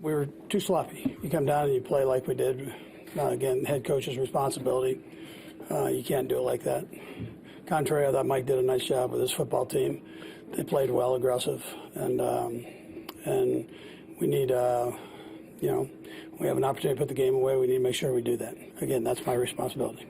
we were too sloppy. You come down and you play like we did. Again, head coach's responsibility. You can't do it like that. Contrary, I thought Mike did a nice job with his football team. They played well, aggressive, and we need, we have an opportunity to put the game away. We need to make sure we do that. Again, that's my responsibility.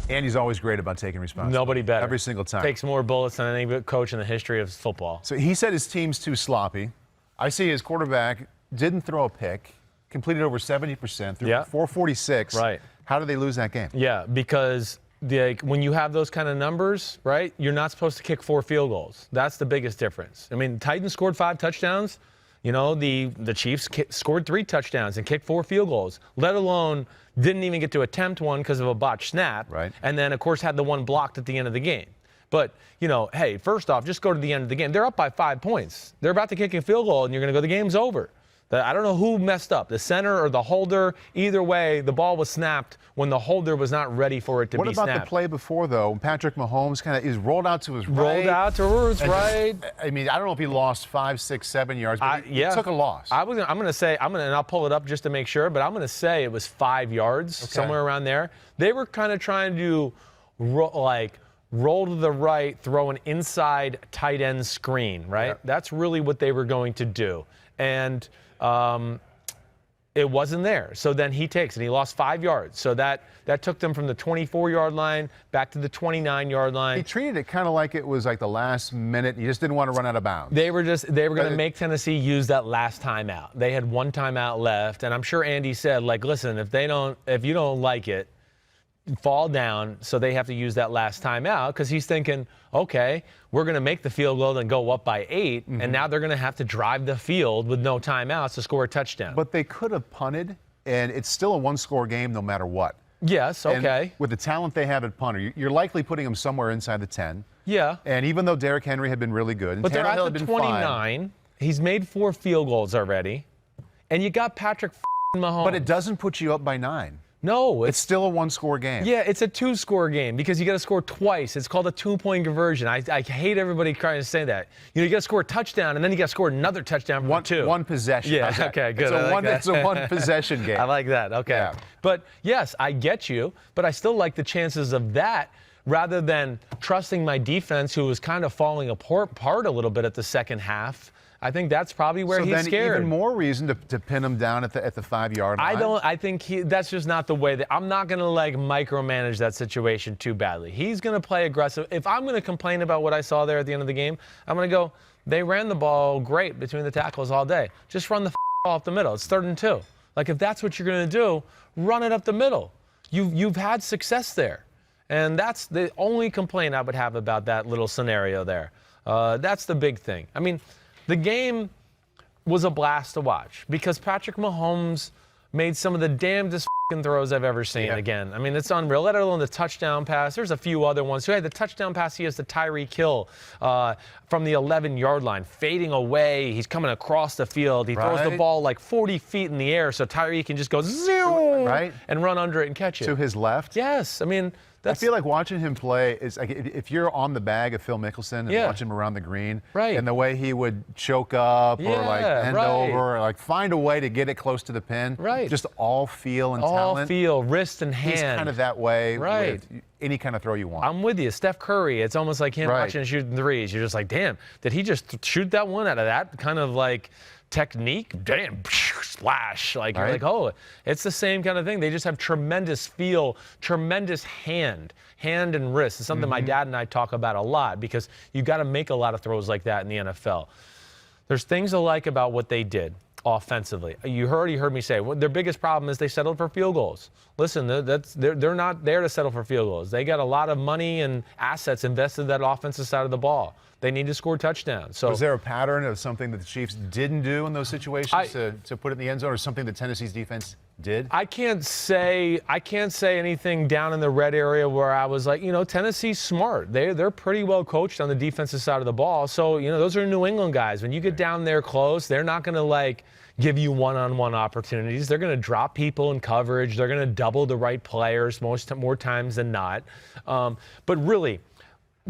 Andy's always great about taking responsibility. Nobody better. Every single time. Takes more bullets than any coach in the history of football. So he said his team's too sloppy. I see his quarterback didn't throw a pick, completed over 70%, threw 446. Right. How did they lose that game? Yeah, because when you have those kind of numbers, right, you're not supposed to kick 4 field goals. That's the biggest difference. I mean, the Titans scored 5 touchdowns. You know, the Chiefs scored 3 touchdowns and kicked 4 field goals, let alone didn't even get to attempt one because of a botched snap. Right. And then, of course, had the one blocked at the end of the game. But, hey, first off, just go to the end of the game. They're up by 5 points. They're about to kick a field goal, and you're going to go, the game's over. I don't know who messed up, the center or the holder. Either way, the ball was snapped when the holder was not ready for it to be snapped. What about the play before, though? Patrick Mahomes is rolled out to his right. Rolled out to his right. I mean, I don't know if he lost 5, 6, 7 yards, but he took a loss. I'm going to say, and I'll pull it up just to make sure, but I'm going to say it was 5 yards, somewhere around there. They were kind of trying to, roll to the right, throw an inside tight end screen, right? Yep. That's really what they were going to do. And it wasn't there. So then he takes it. He lost 5 yards. So that took them from the 24-yard line back to the 29-yard line. He treated it kind of like it was like the last minute. He just didn't want to run out of bounds. They were going to make Tennessee use that last timeout. They had 1 timeout left, and I'm sure Andy said, listen, if you don't like it, fall down, so they have to use that last timeout because he's thinking, okay, we're going to make the field goal and go up by 8, and now they're going to have to drive the field with no timeouts to score a touchdown. But they could have punted, and it's still a 1-score game no matter what. Yes, okay. And with the talent they have at punter, you're likely putting them somewhere inside the 10. Yeah. And even though Derrick Henry had been really good, and but they're Tannehill at the 29. He's made 4 field goals already, and you got Patrick Mahomes. But it doesn't put you up by 9. No, it's still a 1-score game. Yeah, it's a 2-score game because you got to score twice. It's called a 2-point conversion. I hate everybody trying to say that. You got to score a touchdown and then you got to score another touchdown for 2. One possession. Yeah, okay, good. It's a one possession game. I like that. Okay. Yeah. But yes, I get you, but I still like the chances of that rather than trusting my defense, who was kind of falling apart a little bit at the second half. I think that's probably where he's scared. So then even more reason to pin him down at the 5-yard line? I think that's just not the way I'm not going to micromanage that situation too badly. He's going to play aggressive. If I'm going to complain about what I saw there at the end of the game, I'm going to go, they ran the ball great between the tackles all day. Just run the ball up the middle. It's 3rd and 2. If that's what you're going to do, run it up the middle. You've had success there. And that's the only complaint I would have about that little scenario there. That's the big thing. I mean, the game was a blast to watch because Patrick Mahomes made some of the damnedest throws I've ever seen again. I mean, it's unreal, let alone the touchdown pass. There's a few other ones. So, the touchdown pass, he has the Tyreek Hill from the 11-yard line, fading away. He's coming across the field. He throws the ball 40 feet in the air so Tyreek can just go zoom and run under it and catch it. To his left? Yes. I mean, I feel like watching him play is like if you're on the bag of Phil Mickelson and watch him around the green, and the way he would choke up or bend over, or find a way to get it close to the pin, just all feel and talent. All feel, wrist and hand. He's kind of that way with any kind of throw you want. I'm with you. Steph Curry, it's almost like him watching and shooting threes. You're just like, damn, did he just shoot that one out of that kind of technique? Damn, splash. You're like, oh, it's the same kind of thing. They just have tremendous feel, tremendous hand and wrist. It's something my dad and I talk about a lot because you got to make a lot of throws like that in the NFL. There's things I like about what they did offensively. You already heard me say their biggest problem is they settled for field goals. Listen, they're not there to settle for field goals. They got a lot of money and assets invested in that offensive side of the ball. They need to score touchdowns. So, was there a pattern of something that the Chiefs didn't do in those situations to put it in the end zone, or something that Tennessee's defense did? I can't say anything down in the red area where I was like, Tennessee's smart. They're pretty well coached on the defensive side of the ball. So, those are New England guys. When you get down there close, they're not going to give you one-on-one opportunities. They're going to drop people in coverage. They're going to double the right players more times than not. But really,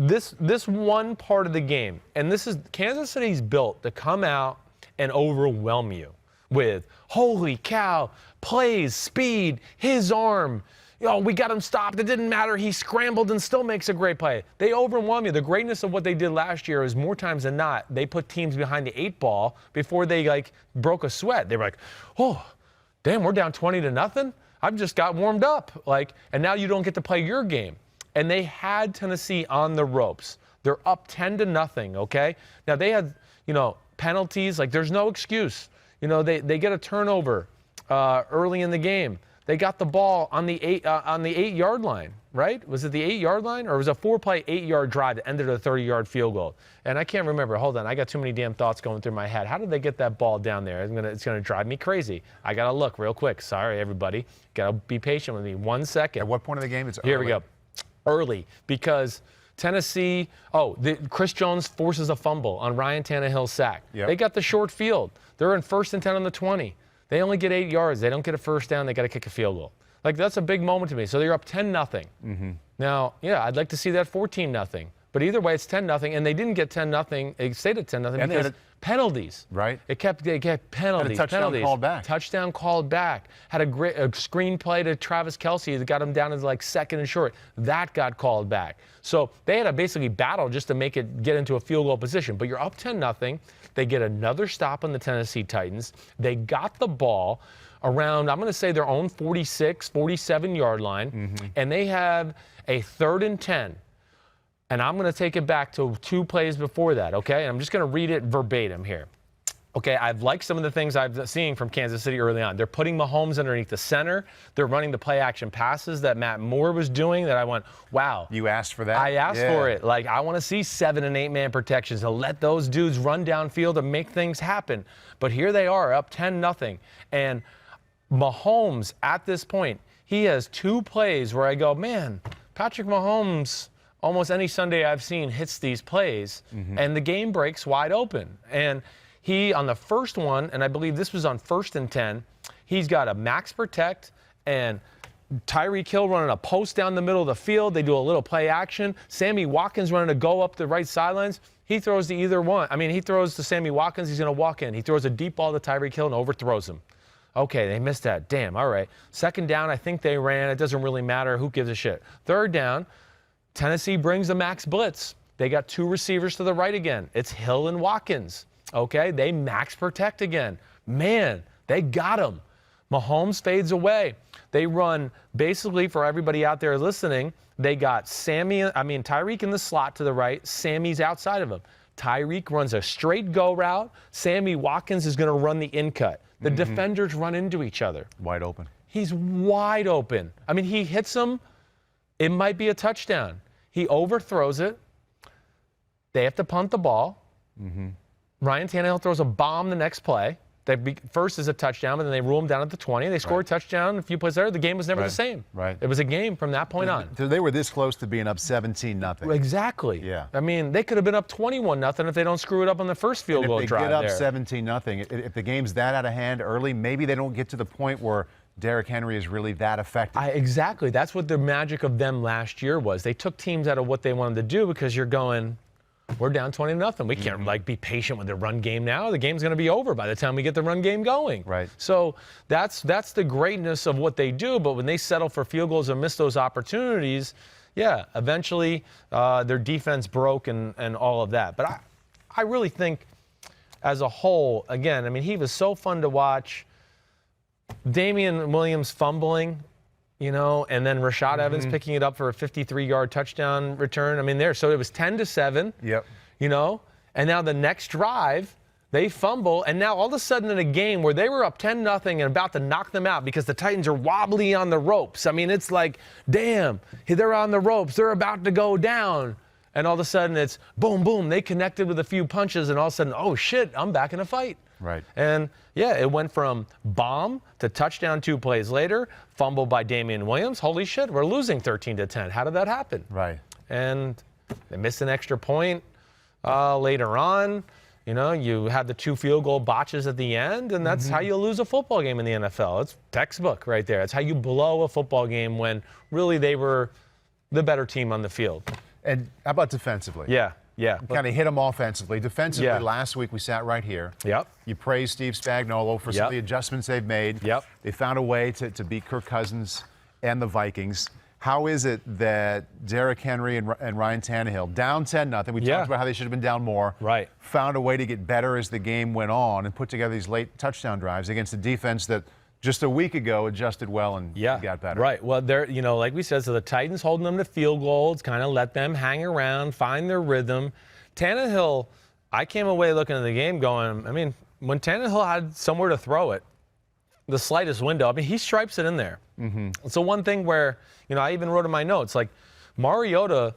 this one part of the game, and this is Kansas City's built to come out and overwhelm you with, holy cow, plays, speed, his arm. We got him stopped. It didn't matter. He scrambled and still makes a great play. They overwhelm you. The greatness of what they did last year is more times than not, they put teams behind the 8 ball before they broke a sweat. They were like, oh, damn, we're down 20-0. I've just got warmed up. And now you don't get to play your game. And they had Tennessee on the ropes. They're up 10-0, okay? Now they had, penalties. There's no excuse. They get a turnover early in the game. They got the ball on the 8-yard line, right? Was it the 8-yard line, or was it a 4-play 8-yard drive that ended a 30-yard field goal? And I can't remember. Hold on, I got too many damn thoughts going through my head. How did they get that ball down there? It's gonna drive me crazy. I gotta look real quick. Sorry, everybody. Gotta be patient with me. 1 second. At what point of the game? It's Here we go. Early, because Tennessee. Chris Jones forces a fumble on Ryan Tannehill's sack. Yep. They got the short field. They're in 1st and 10 on the 20. They only get 8 yards. They don't get a first down. They got to kick a field goal. That's a big moment to me. So they're up 10-0. Mm-hmm. Now, I'd like to see that 14-0. But either way, it's 10-0, and they didn't get 10-0. It stayed at 10-0 because penalties. Right. They kept penalties. Had a touchdown called back. Touchdown called back. Had a screen play to Travis Kelce that got him down to 2nd and short. That got called back. So they had to basically battle just to make it get into a field goal position. But you're up 10-0. They get another stop on the Tennessee Titans. They got the ball around, I'm going to say, their own 46, 47-yard line, and they have a 3rd and 10. And I'm going to take it back to 2 plays before that, okay? And I'm just going to read it verbatim here. Okay, I've liked some of the things I've seen from Kansas City early on. They're putting Mahomes underneath the center. They're running the play-action passes that Matt Moore was doing that I went, wow. You asked for that? I asked for it. I want to see 7- and 8-man protections to let those dudes run downfield and make things happen. But here they are, up 10-0. And Mahomes, at this point, he has 2 plays where I go, man, Patrick Mahomes, almost any Sunday I've seen, hits these plays, and the game breaks wide open. And he, on the first one, and I believe this was on 1st and 10, he's got a max protect and Tyreek Hill running a post down the middle of the field. They do a little play action. Sammy Watkins running a go up the right sidelines. He throws to either one. He throws to Sammy Watkins. He's going to walk in. He throws a deep ball to Tyreek Hill and overthrows him. Okay, they missed that. Damn, all right. 2nd down, I think they ran. It doesn't really matter. Who gives a shit? 3rd down, Tennessee brings the max blitz. They got 2 receivers to the right again. It's Hill and Watkins. Okay, they max protect again. Man, they got him. Mahomes fades away. They run, basically, for everybody out there listening, they got Tyreek in the slot to the right. Sammy's outside of him. Tyreek runs a straight go route. Sammy Watkins is going to run the in cut. The defenders run into each other. Wide open. He's wide open. He hits him. It might be a touchdown. He overthrows it. They have to punt the ball. Ryan Tannehill throws a bomb the next play. First is a touchdown, but then they rule him down at the 20. They score a touchdown a few plays later. The game was never the same. Right. It was a game from that point on. They were this close to being up 17-0. Exactly. Yeah. They could have been up 21-0 if they don't screw it up on the first field goal drive. If they get up 17-0, if the game's that out of hand early, maybe they don't get to the point where Derrick Henry is really that effective. Exactly. That's what the magic of them last year was. They took teams out of what they wanted to do because you're going, we're down 20-0. We can't be patient with the run game now. The game's going to be over by the time we get the run game going. Right. So that's the greatness of what they do. But when they settle for field goals and miss those opportunities, eventually their defense broke and all of that. But I really think as a whole, again, he was so fun to watch. Damian Williams fumbling, and then Rashad Evans picking it up for a 53-yard touchdown return. So it was 10-7. Yep. And now the next drive, they fumble, and now all of a sudden in a game where they were up 10-0 and about to knock them out because the Titans are wobbly on the ropes. It's like, damn, they're on the ropes. They're about to go down. And all of a sudden it's boom, boom. They connected with a few punches, and all of a sudden, oh, shit, I'm back in a fight. Right. And, it went from bomb to touchdown 2 plays later, fumble by Damian Williams. Holy shit, we're losing 13-10. How did that happen? Right. And they missed an extra point later on. You had the 2 field goal botches at the end, and that's how you lose a football game in the NFL. It's textbook right there. It's how you blow a football game when really they were the better team on the field. And how about defensively? Yeah. Yeah. Kind of hit them offensively. Defensively, last week we sat right here. Yep. You praised Steve Spagnuolo for some of the adjustments they've made. Yep. They found a way to beat Kirk Cousins and the Vikings. How is it that Derrick Henry and Ryan Tannehill, down 10-0, we talked about how they should have been down more, found a way to get better as the game went on and put together these late touchdown drives against a defense that just a week ago adjusted well and got better. Right. Well, they're, like we said, so the Titans holding them to field goals, kind of let them hang around, find their rhythm. Tannehill, I came away looking at the game going, I mean, when Tannehill had somewhere to throw it, the slightest window, I mean, he stripes it in there. So one thing where, I even wrote in my notes, like Mariota,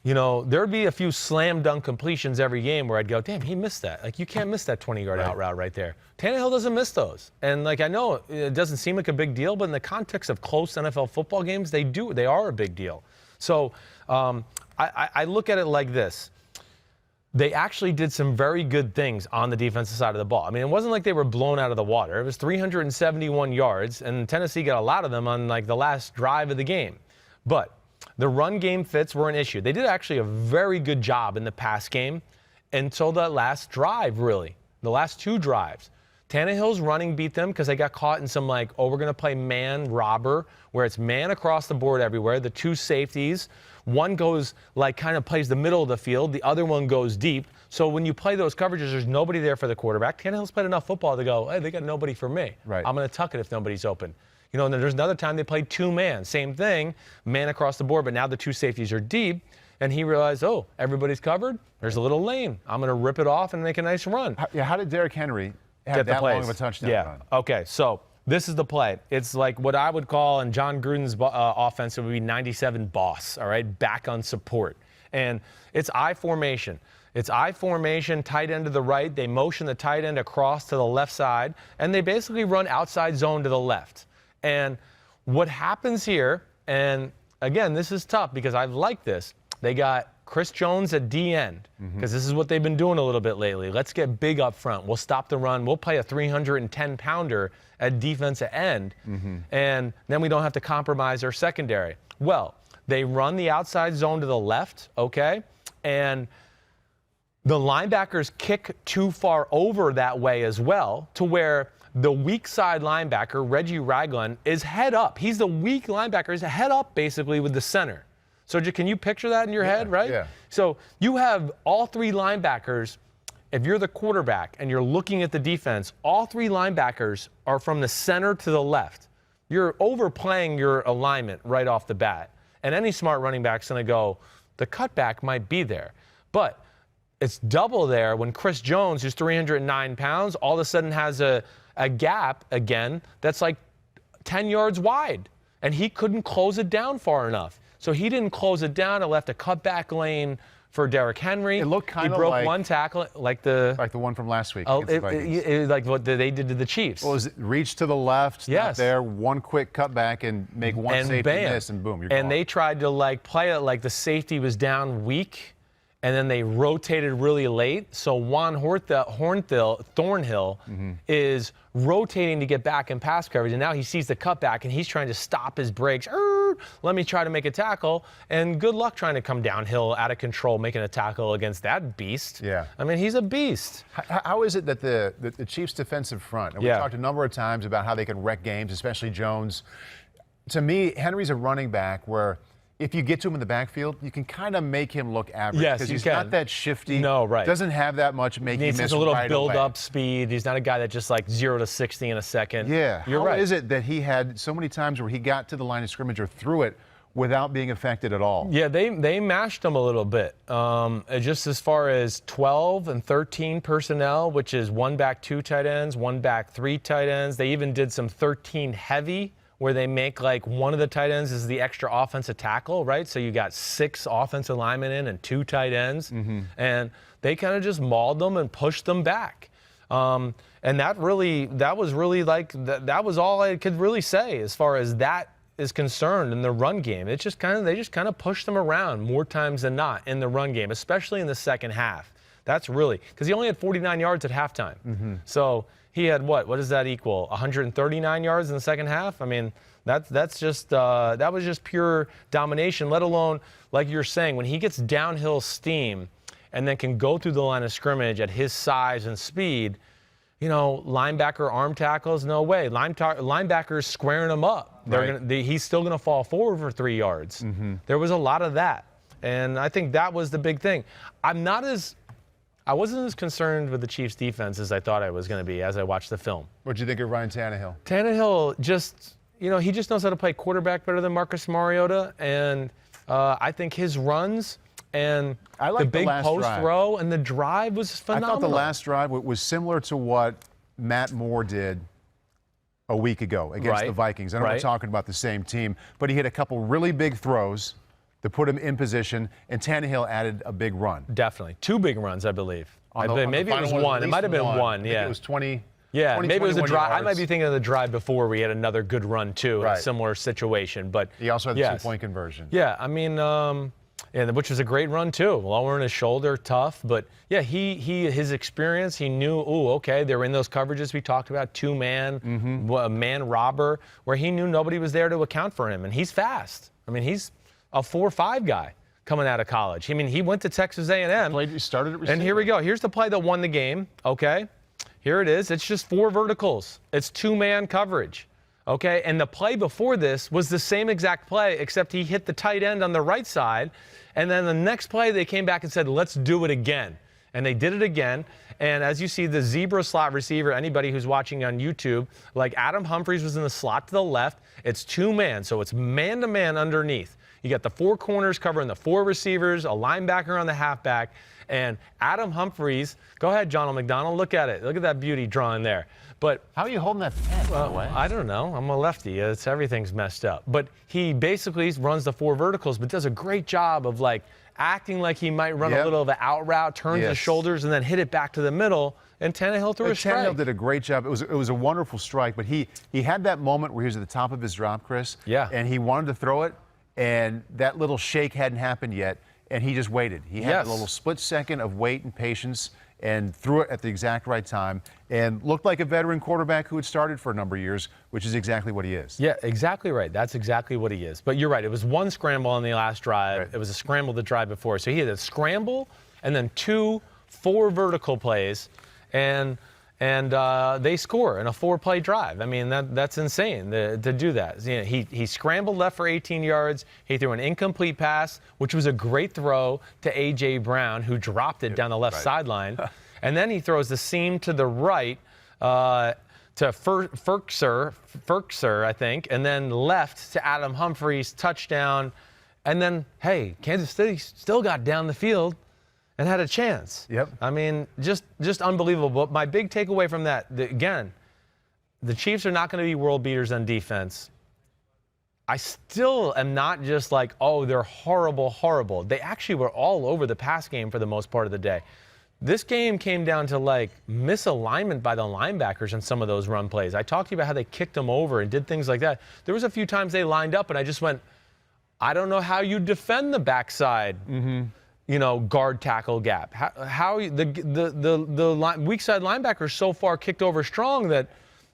there'd be a few slam dunk completions every game where I'd go, damn, he missed that. Like, you can't miss that 20-yard out route right there. Tannehill doesn't miss those. And, I know it doesn't seem like a big deal, but in the context of close NFL football games, they are a big deal. So I look at it like this. They actually did some very good things on the defensive side of the ball. I mean, it wasn't like they were blown out of the water. It was 371 yards, and Tennessee got a lot of them on, the last drive of the game. But the run game fits were an issue. They did actually a very good job in the pass game until that last drive, really. The last 2 drives. Tannehill's running beat them because they got caught in some we're going to play man robber, where it's man across the board everywhere. The 2 safeties, one goes kind of plays the middle of the field. The other one goes deep. So when you play those coverages, there's nobody there for the quarterback. Tannehill's played enough football to go, hey, they got nobody for me. Right. I'm going to tuck it if nobody's open. And then there's another time they played 2-man. Same thing, man across the board, but now the 2 safeties are deep. And he realized, oh, everybody's covered. There's a little lane. I'm going to rip it off and make a nice run. How did Derrick Henry have that long of a touchdown run? Okay, so this is the play. It's like what I would call in John Gruden's offense, it would be 97 boss, all right, back on support. And it's I formation. It's I formation, tight end to the right. They motion the tight end across to the left side, and they basically run outside zone to the left. And what happens here, and again, this is tough because I've liked this. They got Chris Jones at D end, because this is what they've been doing a little bit lately. Let's get big up front. We'll stop the run. We'll play a 310-pounder at defensive end, and then we don't have to compromise our secondary. Well, they run the outside zone to the left, okay, and the linebackers kick too far over that way as well, to where the weak side linebacker, Reggie Ragland, is head up. He's the weak linebacker. He's head up basically with the center. So can you picture that in your head, right? Yeah. So you have all 3 linebackers. If you're the quarterback and you're looking at the defense, all 3 linebackers are from the center to the left. You're overplaying your alignment right off the bat. And any smart running back's going to go, the cutback might be there. But it's double there when Chris Jones, who's 309 pounds, all of a sudden has a gap again that's 10 yards wide. And he couldn't close it down far enough. So he didn't close it down. It left a cutback lane for Derrick Henry. It looked kind of He broke one tackle, like the one from last week. Like what they did to the Chiefs. Well, reach to the left, not there, one quick cutback and make one safety miss, and boom, you're gone. They tried to play it like the safety was down weak, and then they rotated really late. So Juan Thornhill is rotating to get back in pass coverage, and now he sees the cutback, and he's trying to stop his breaks. Let me try to make a tackle, and good luck trying to come downhill out of control, making a tackle against that beast. Yeah. I mean, he's a beast. How is it that the Chiefs' defensive front, and we talked a number of times about how they can wreck games, especially Jones. To me, Henry's a running back where if you get to him in the backfield, you can kind of make him look average. Yes, because you he's can. Not that shifty. No, right. Doesn't have that much making miss. He needs a little right build-up speed. He's not a guy that just 0 to 60 in a second. Yeah. You're right. How is it that he had so many times where he got to the line of scrimmage or threw it without being affected at all? Yeah, they mashed him a little bit. Just as far as 12 and 13 personnel, which is 1 back 2 tight ends, 1 back 3 tight ends. They even did some 13 heavy, where they make one of the tight ends is the extra offensive tackle, right? So you got 6 offensive linemen in and 2 tight ends. And they kind of just mauled them and pushed them back. And that was all I could really say as far as that is concerned in the run game. They just kind of pushed them around more times than not in the run game, especially in the second half. That's really, because he only had 49 yards at halftime. So he had what does that equal? 139 yards in the second half? I mean, that was just pure domination, let alone, like you're saying, when he gets downhill steam and then can go through the line of scrimmage at his size and speed, you know, linebacker arm tackles, no way. Linebackers squaring him up. He's still going to fall forward for 3 yards. There was a lot of that. And I think that was the big thing. I wasn't as concerned with the Chiefs' defense as I thought I was going to be as I watched the film. What'd you think of Ryan Tannehill? Tannehill just, you know, he just knows how to play quarterback better than Marcus Mariota. And I think his runs and the big post throw and the drive was phenomenal. I thought the last drive was similar to what Matt Moore did a week ago against the Vikings. I know we're talking about the same team, but he hit a couple really big throws to put him in position, and Tannehill added a big run. Definitely. 2 big runs, I believe. Maybe it was one. It might have been one. Yeah. It was 20. Yeah, 20, maybe it was a drive. Yards. I might be thinking of the drive before we had another good run, too, in a similar situation. But he also had the 2-point conversion. Yeah, I mean, which was a great run, too. Lowering his shoulder, tough. But, yeah, his experience, he knew, okay, they're in those coverages we talked about, 2-man, man robber, where he knew nobody was there to account for him. And he's fast. I mean, he's a 4.5 guy coming out of college. I mean, he went to Texas A&M. He started at receiver. And here we go. Here's the play that won the game, okay? Here it is. It's just 4 verticals. It's 2-man coverage, okay? And the play before this was the same exact play, except he hit the tight end on the right side. And then the next play, they came back and said, let's do it again. And they did it again. And as you see, the zebra slot receiver, anybody who's watching on YouTube, like Adam Humphries was in the slot to the left. It's 2-man, so it's man-to-man underneath. You got the 4 corners covering the 4 receivers, a linebacker on the halfback, and Adam Humphries. Go ahead, John McDonald. Look at it. Look at that beauty drawing there. But how are you holding that pen, by the way? I don't know. I'm a lefty. Everything's messed up. But he basically runs the 4 verticals, but does a great job of like acting like he might run a little of an out route, turns his shoulders, and then hit it back to the middle. And Tannehill threw a strike. Tannehill did a great job. It was a wonderful strike, but he had that moment where he was at the top of his drop, Chris. Yeah. And he wanted to throw it, and that little shake hadn't happened yet, and he just waited. He had a little split second of wait and patience and threw it at the exact right time and looked like a veteran quarterback who had started for a number of years, which is exactly what he is. Yeah, exactly right. That's exactly what he is. But you're right. It was 1 scramble on the last drive. Right. It was a scramble the drive before. So he had a scramble and then 2 4 vertical plays, and they score in a 4-play drive. I mean, that's insane to do that. You know, he scrambled left for 18 yards. He threw an incomplete pass, which was a great throw to A.J. Brown, who dropped it down the left sideline. And then he throws the seam to the right to Ferkser, I think, and then left to Adam Humphries, touchdown. And then, hey, Kansas City still got down the field and had a chance. Yep. I mean, just unbelievable. But my big takeaway from that, again, the Chiefs are not going to be world beaters on defense. I still am not just like, oh, they're horrible, horrible. They actually were all over the pass game for the most part of the day. This game came down to like misalignment by the linebackers in some of those run plays. I talked to you about how they kicked them over and did things like that. There was a few times they lined up and I just went, I don't know how you defend the backside. Guard tackle gap. How the weak side linebacker is so far kicked over strong that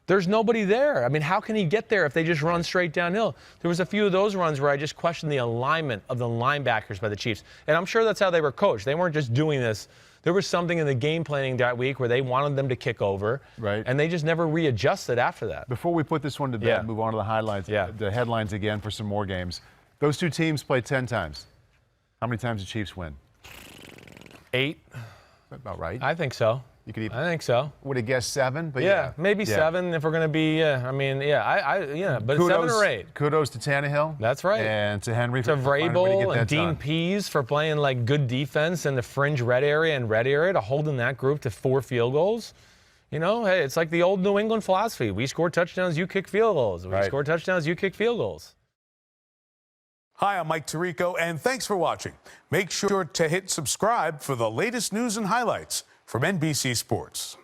there's nobody there. I mean, how can he get there if they just run straight downhill? There was a few of those runs where I just questioned the alignment of the linebackers by the Chiefs. And I'm sure that's how they were coached. They weren't just doing this. There was something in the game planning that week where they wanted them to kick over. Right. And they just never readjusted after that. Before we put this one to bed, move on to the highlights, the headlines again for some more games. Those 2 teams played 10 times. How many times did Chiefs win? 8. About right. I think so. You could even, I think so. Would have guessed 7, but maybe 7 if we're going to be. But kudos, 7 or 8. Kudos to Tannehill. That's right. And to Henry to Vrabel and Dean done. Pease for playing like good defense in the fringe red area to holding that group to 4 field goals. You know, hey, it's like the old New England philosophy. We score touchdowns, you kick field goals. We score touchdowns, you kick field goals. Hi, I'm Mike Tirico, and thanks for watching. Make sure to hit subscribe for the latest news and highlights from NBC Sports.